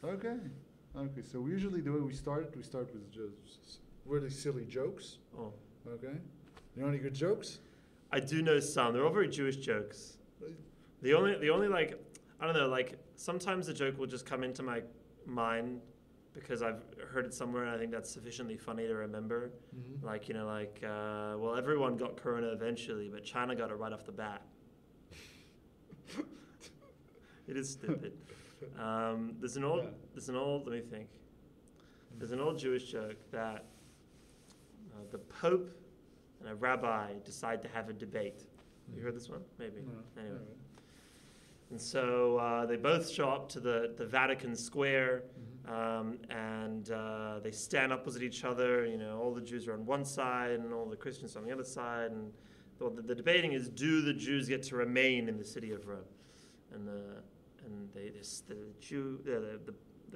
Okay. Okay. So usually the way we start with just really silly jokes. Oh, Okay. You know any good jokes? I do know some. They're all very Jewish jokes. The only like, I don't know, like sometimes the joke will just come into my mind because I've heard it somewhere and I think that's sufficiently funny to remember. Mm-hmm. Like, well, everyone got corona eventually, but China got it right off the bat. It is stupid. There's an old, let me think. There's an old Jewish joke that the Pope and a rabbi decide to have a debate. You heard this one? Maybe. No. Anyway. No. And so they both show up to the Vatican Square, and they stand opposite each other. You know, all the Jews are on one side and all the Christians on the other side. And the debating is, do the Jews get to remain in the city of Rome? And the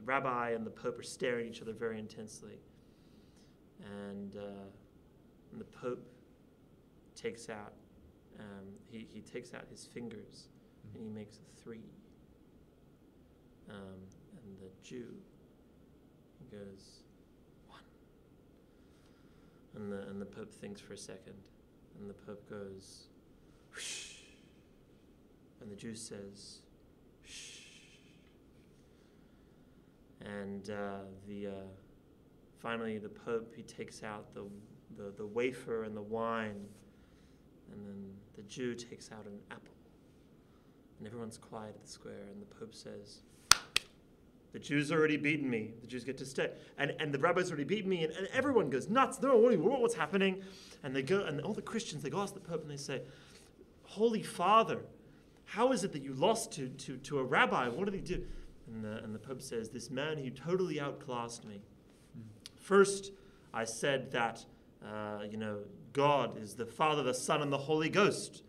rabbi and the Pope are staring at each other very intensely. And the Pope takes out he takes out his fingers and he makes a 3. And the Jew, he goes 1. And the Pope thinks for a second, and the Pope goes whoosh. And the Jew says shh. And finally the Pope, he takes out the wafer and the wine, and then the Jew takes out an apple. And everyone's quiet at the square, and the Pope says, the Jews already beaten me. The Jews get to stay. And the rabbi's already beaten me, and everyone goes nuts. They're all wondering what's happening. And they go, and all the Christians, they go ask the Pope, and they say, Holy Father, how is it that you lost to a rabbi? What did he do? And the Pope says, this man, he totally outclassed me. First, I said that, God is the Father, the Son, and the Holy Ghost.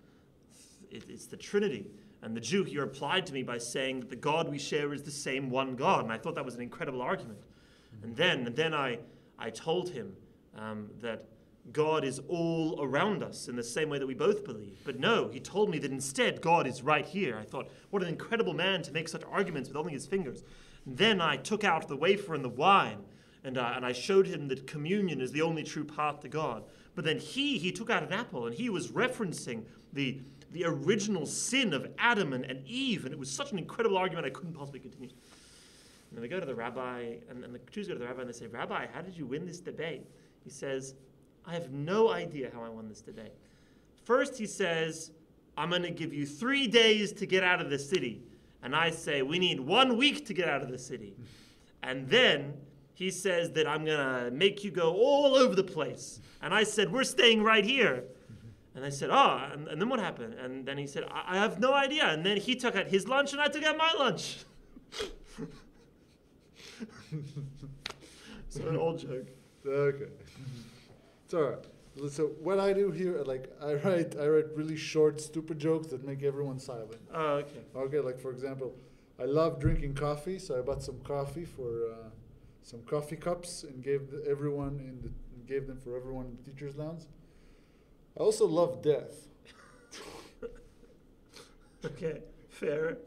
It's the Trinity. And the Jew, he replied to me by saying that the God we share is the same one God. And I thought that was an incredible argument. And then I told him that God is all around us in the same way that we both believe. But no, he told me that instead God is right here. I thought, what an incredible man to make such arguments with only his fingers. And then I took out the wafer and the wine, and I showed him that communion is the only true path to God. But then he took out an apple, and he was referencing the original sin of Adam and Eve, and it was such an incredible argument I couldn't possibly continue. And then they go to the rabbi, and the Jews go to the rabbi, and they say, Rabbi, how did you win this debate? He says, I have no idea how I won this debate. First, he says, I'm going to give you 3 days to get out of the city. And I say, we need 1 week to get out of the city. And then he says that I'm going to make you go all over the place. And I said, we're staying right here. And I said, and then what happened? And then he said, I have no idea. And then he took out his lunch and I took out my lunch. So an old joke. Okay. It's all right. So what I do here, like I write really short, stupid jokes that make everyone silent. Oh, okay. Okay, like for example, I love drinking coffee, so I bought some coffee for some coffee cups and gave them for everyone in the teachers' lounge. I also love death. Okay, fair.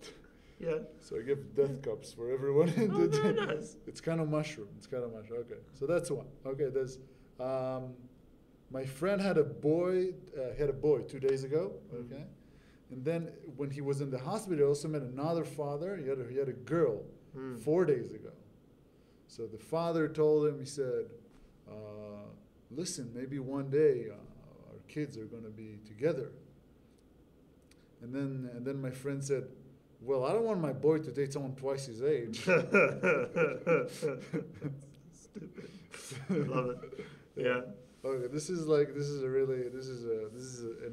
Yeah. So I give death cups for everyone in the very nice. It's kind of mushroom. Okay, so that's one. Okay, there's my friend had a boy. He had a boy 2 days ago. Okay, and then when he was in the hospital, he also met another father. He had a girl 4 days ago. So the father told him. He said, "Listen, maybe one day our kids are going to be together." And then my friend said, well, I don't want my boy to date someone twice his age. Stupid. Love it. Yeah. Okay, this is an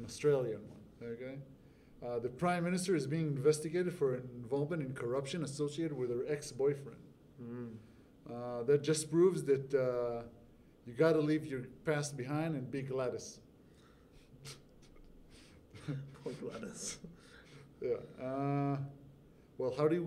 Australian one. Okay, the Prime Minister is being investigated for involvement in corruption associated with her ex-boyfriend. That just proves that you got to leave your past behind and be Gladys. Poor Gladys. Yeah. Well, how do you